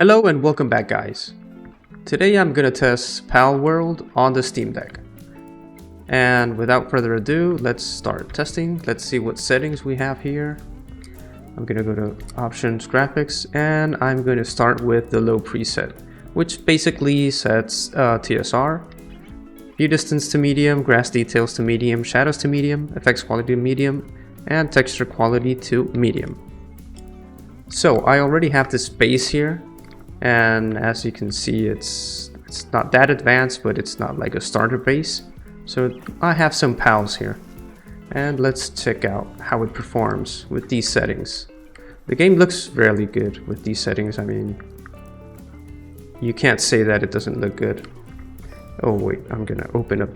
Hello and welcome back, guys. Today I'm gonna test Palworld on the Steam Deck. And without further ado, let's start testing. Let's see what settings we have here. I'm gonna go to Options, Graphics, and I'm gonna start with the low preset, which basically sets TSR, view distance to medium, grass details to medium, shadows to medium, effects quality to medium, and texture quality to medium. So I already have this base here. And as you can see, it's not that advanced, but it's not like a starter base. So I have some pals here. And let's check out how it performs with these settings. The game looks really good with these settings. I mean, you can't say that it doesn't look good. Oh wait, I'm gonna open up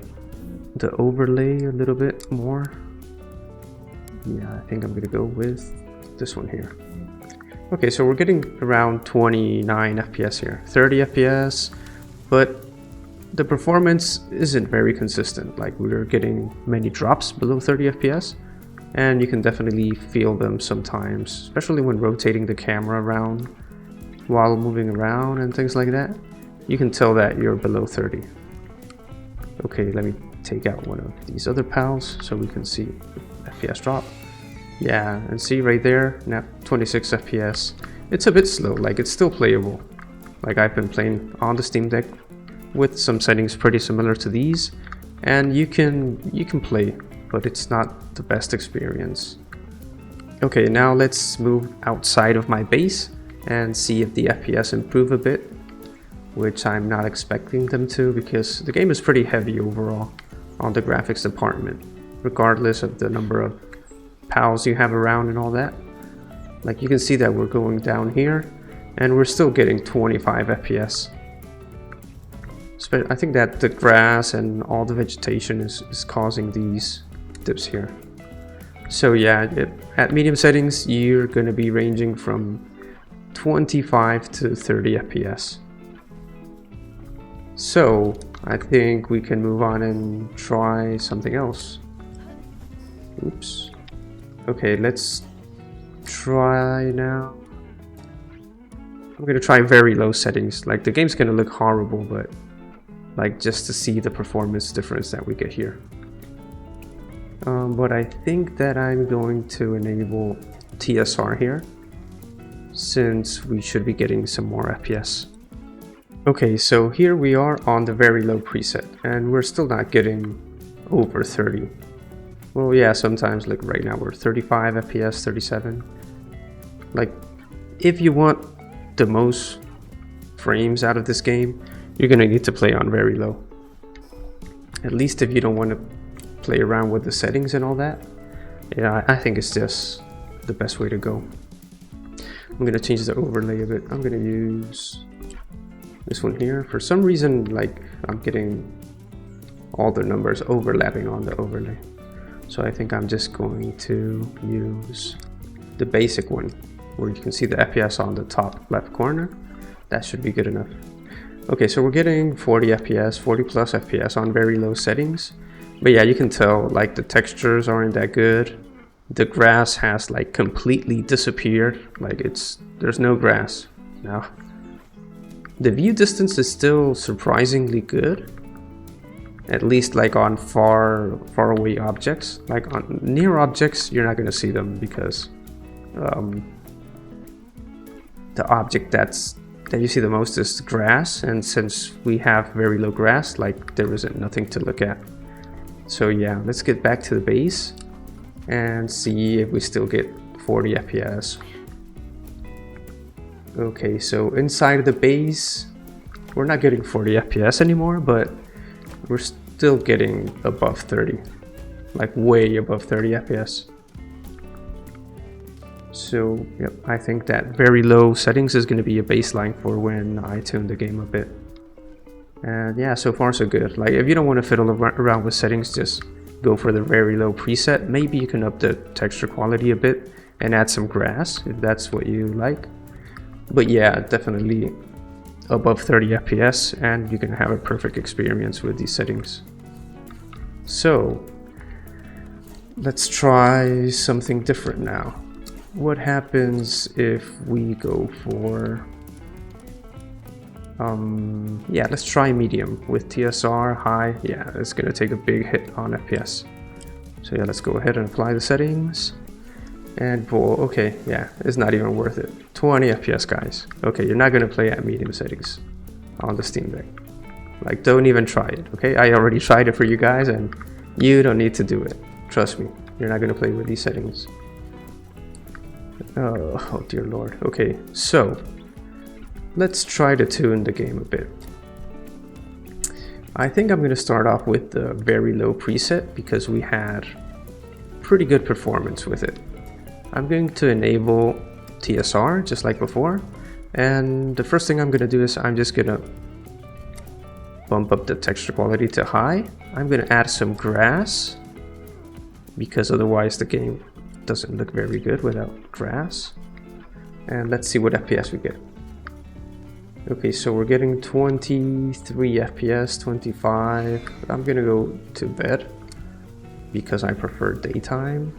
the overlay a little bit more. Yeah, I think I'm gonna go with this one here. Okay, so we're getting around 29 FPS here, 30 FPS, but the performance isn't very consistent. Like, we're getting many drops below 30 FPS, and you can definitely feel them sometimes, especially when rotating the camera around while moving around and things like that. You can tell that you're below 30. Okay, let me take out one of these other pals so we can see FPS drop. Yeah, and see right there, now 26 FPS. It's a bit slow, like it's still playable. Like, I've been playing on the Steam Deck with some settings pretty similar to these, and you can play, but it's not the best experience. Okay, now let's move outside of my base and see if the FPS improve a bit, which I'm not expecting them to, because the game is pretty heavy overall on the graphics department, regardless of the number of pals you have around and all that. Like, you can see that we're going down here and we're still getting 25 FPS. I think that the grass and all the vegetation is causing these dips here. So yeah, at medium settings you're going to be ranging from 25 to 30 FPS. So I think we can move on and try something else. Oops. Okay, let's try now. I'm gonna try very low settings. Like, the game's gonna look horrible, but like, just to see the performance difference that we get here. But I think that I'm going to enable TSR here, since we should be getting some more FPS. Okay, so here we are on the very low preset, and we're still not getting over 30. Well, yeah, sometimes, like right now, we're 35 FPS, 37. Like, if you want the most frames out of this game, you're gonna need to play on very low. At least if you don't want to play around with the settings and all that. Yeah, I think it's just the best way to go. I'm gonna change the overlay a bit. I'm gonna use this one here. For some reason, like, I'm getting all the numbers overlapping on the overlay. So I think I'm just going to use the basic one, where you can see the FPS on the top left corner. That should be good enough. Okay, so we're getting 40 FPS, 40 plus FPS on very low settings. But yeah, you can tell, like, the textures aren't that good. The grass has, like, completely disappeared. Like, there's no grass now. The view distance is still surprisingly good. At least, like, on far away objects. Like, on near objects, you're not going to see them, because the object that you see the most is grass, and since we have very low grass, like, there isn't nothing to look at. So yeah, let's get back to the base and see if we still get 40 FPS. Okay, so inside of the base, we're not getting 40 FPS anymore, but we're still getting above 30, like way above 30 FPS. So yep, I think that very low settings is going to be a baseline for when I tune the game a bit. And yeah, so far so good. Like, if you don't want to fiddle around with settings, just go for the very low preset. Maybe you can up the texture quality a bit and add some grass if that's what you like. But yeah, definitely above 30 FPS, and you can have a perfect experience with these settings. So let's try something different now. What happens if we go for Yeah, let's try medium with TSR high. Yeah, it's gonna take a big hit on FPS. So yeah, let's go ahead and apply the settings. And whoa, okay, yeah, it's not even worth it. 20 FPS, guys. Okay, you're not gonna play at medium settings on the Steam Deck. Like, don't even try it, okay? I already tried it for you guys, and you don't need to do it. Trust me, you're not gonna play with these settings. Oh dear lord. Okay, so let's try to tune the game a bit. I think I'm gonna start off with the very low preset because we had pretty good performance with it. I'm going to enable TSR just like before, and the first thing I'm gonna do is I'm just gonna bump up the texture quality to high. I'm gonna add some grass because otherwise the game doesn't look very good without grass. And let's see what FPS we get. Okay, so we're getting 23 FPS, 25. I'm gonna go to bed because I prefer daytime.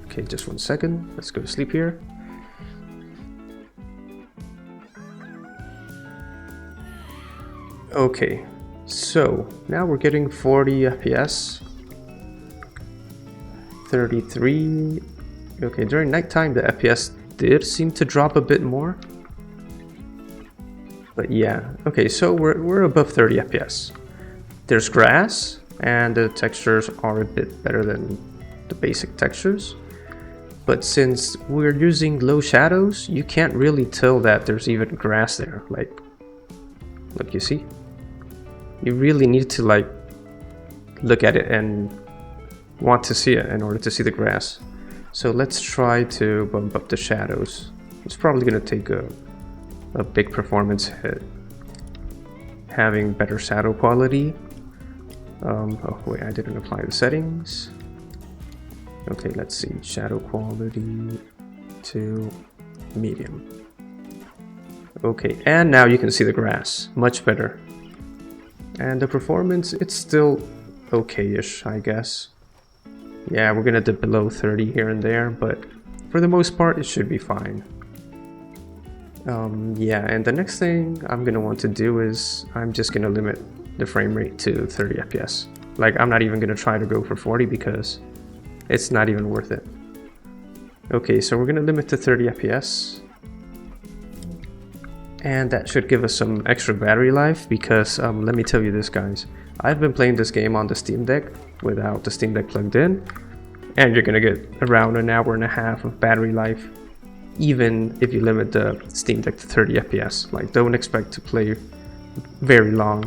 Okay, just 1 second. Let's go to sleep here. Okay, so now we're getting 40 FPS, 33. Okay, during nighttime the FPS did seem to drop a bit more. But yeah, okay, so we're above 30 FPS. There's grass, and the textures are a bit better than the basic textures. But since we're using low shadows, you can't really tell that there's even grass there. Like, look, you see? You really need to like look at it and want to see it in order to see the grass. So let's try to bump up the shadows. It's probably gonna take a big performance hit. Having better shadow quality. Oh wait, I didn't apply the settings. Okay, let's see. Shadow quality to medium. Okay, and now you can see the grass. Much better. And the performance, it's still okay-ish, I guess. Yeah, we're gonna dip below 30 here and there, but for the most part, it should be fine. Yeah, and the next thing I'm gonna want to do is I'm just gonna limit the frame rate to 30 FPS. Like, I'm not even gonna try to go for 40 because it's not even worth it. Okay, so we're gonna limit to 30 FPS. And that should give us some extra battery life because, let me tell you this, guys. I've been playing this game on the Steam Deck without the Steam Deck plugged in. And you're gonna get around an hour and a half of battery life, even if you limit the Steam Deck to 30 FPS. Like, don't expect to play very long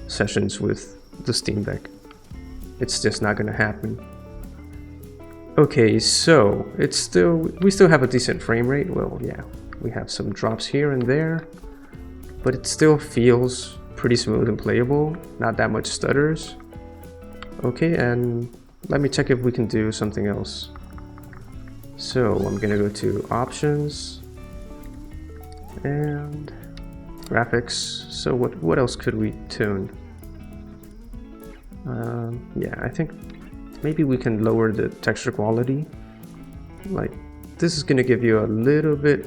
sessions with the Steam Deck. It's just not gonna happen. Okay, so we still have a decent frame rate. Well, yeah, we have some drops here and there, but it still feels pretty smooth and playable. Not that much stutters. Okay, and let me check if we can do something else. So I'm gonna go to options and graphics. So what else could we tune? Yeah, I think maybe we can lower the texture quality. Like, this is gonna give you a little bit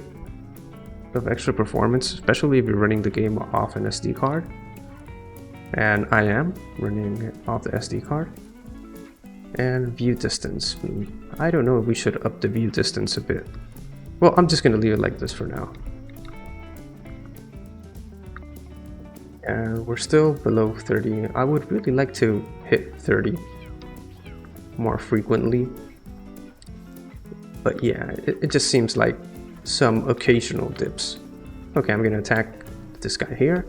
of extra performance, especially if you're running the game off an SD card. And I am running it off the SD card. And view distance. I don't know if we should up the view distance a bit. Well, I'm just gonna leave it like this for now. And we're still below 30. I would really like to hit 30 more frequently. But yeah, it just seems like some occasional dips. Okay, I'm gonna attack this guy here.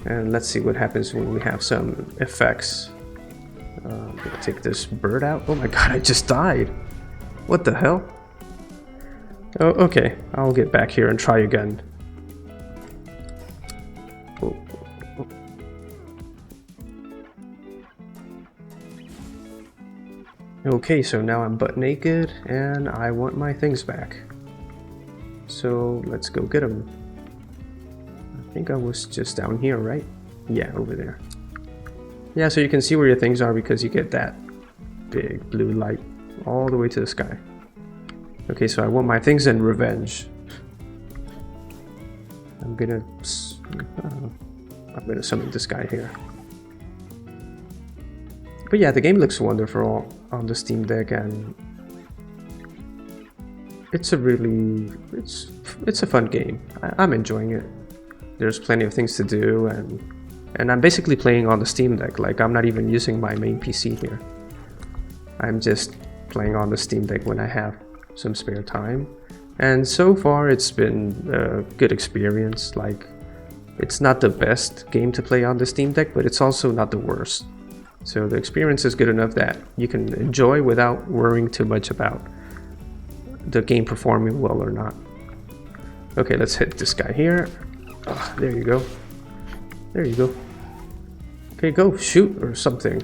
And let's see what happens when we have some effects. I'm gonna take this bird out. Oh my god, I just died. What the hell? Oh, okay, I'll get back here and try again. Oh. Okay, so now I'm butt naked and I want my things back. So let's go get them. I think I was just down here, right? Yeah, over there. Yeah, so you can see where your things are because you get that big blue light all the way to the sky. Okay, so I want my things and revenge. I'm gonna I'm gonna summon this guy here. But yeah, the game looks wonderful on the Steam Deck, and it's a fun game. I'm enjoying it. There's plenty of things to do, and I'm basically playing on the Steam Deck. Like, I'm not even using my main PC here. I'm just playing on the Steam Deck when I have some spare time. And so far it's been a good experience. Like, it's not the best game to play on the Steam Deck, but it's also not the worst. So the experience is good enough that you can enjoy without worrying too much about the game performing well or not. Okay, let's hit this guy here. Oh, there you go. There you go. Okay, go shoot or something.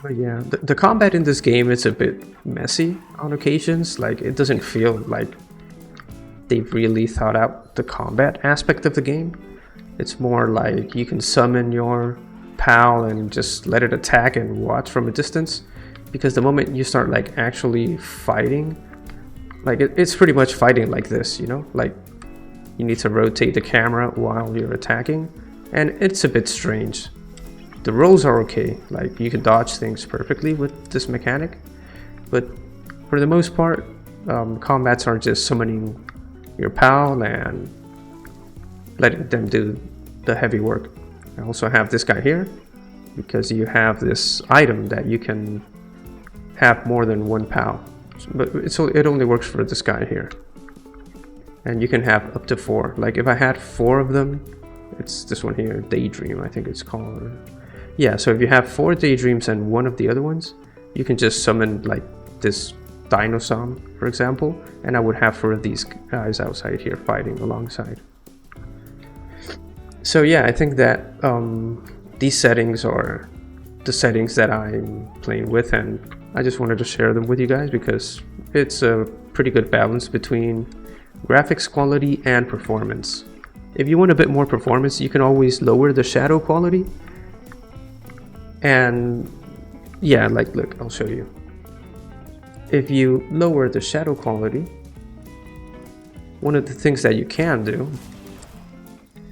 But yeah, the combat in this game is a bit messy on occasions. Like, it doesn't feel like they've really thought out the combat aspect of the game. It's more like you can summon your pal and just let it attack and watch from a distance. Because the moment you start like actually fighting, like it's pretty much fighting like this, you know? Like, you need to rotate the camera while you're attacking, and it's a bit strange. The rolls are okay, like you can dodge things perfectly with this mechanic, but for the most part, combats are just summoning your pal and letting them do the heavy work. I also have this guy here because you have this item that you can have more than one pal, but it only works for this guy here, and you can have up to 4. Like, if I had 4 of them, it's this one here, Daydream, I think it's called. Yeah, so if you have 4 Daydreams and 1 of the other ones, you can just summon like this Dinosaur, for example, and I would have 4 of these guys outside here fighting alongside. So yeah, I think that these settings are the settings that I'm playing with, and I just wanted to share them with you guys because it's a pretty good balance between graphics quality and performance. If you want a bit more performance, you can always lower the shadow quality. And yeah, like, look, I'll show you. If you lower the shadow quality, one of the things that you can do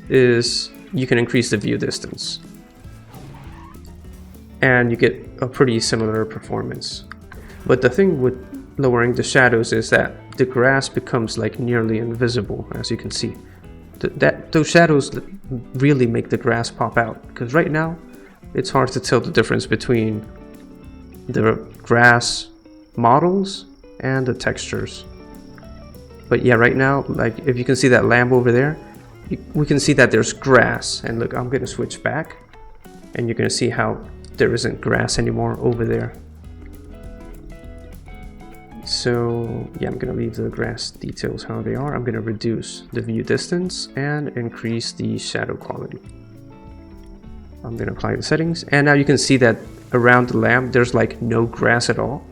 is you can increase the view distance, and you get a pretty similar performance. But the thing with lowering the shadows is that the grass becomes like nearly invisible, as you can see. Those shadows really make the grass pop out, because right now it's hard to tell the difference between the grass models and the textures. But yeah, right now, like, if you can see that lamp over there, we can see that there's grass. And look, I'm gonna switch back, and you're gonna see how there isn't grass anymore over there. So yeah, I'm gonna leave the grass details how they are. I'm gonna reduce the view distance and increase the shadow quality. I'm gonna apply the settings, and now you can see that around the lamp there's like no grass at all.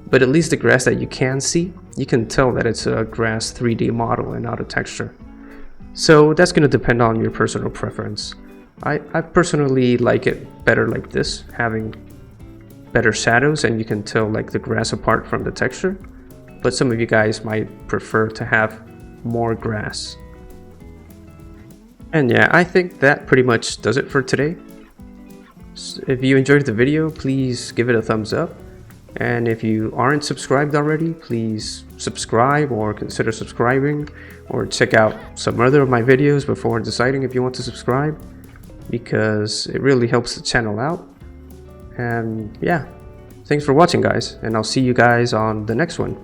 But at least the grass that you can see, you can tell that it's a grass 3D model and not a texture. So that's gonna depend on your personal preference. I personally like it better like this, having better shadows and you can tell like the grass apart from the texture. But some of you guys might prefer to have more grass. And yeah, I think that pretty much does it for today. If you enjoyed the video, please give it a thumbs up. And if you aren't subscribed already, please subscribe or consider subscribing, or check out some other of my videos before deciding if you want to subscribe, because it really helps the channel out. And yeah, thanks for watching, guys, and I'll see you guys on the next one.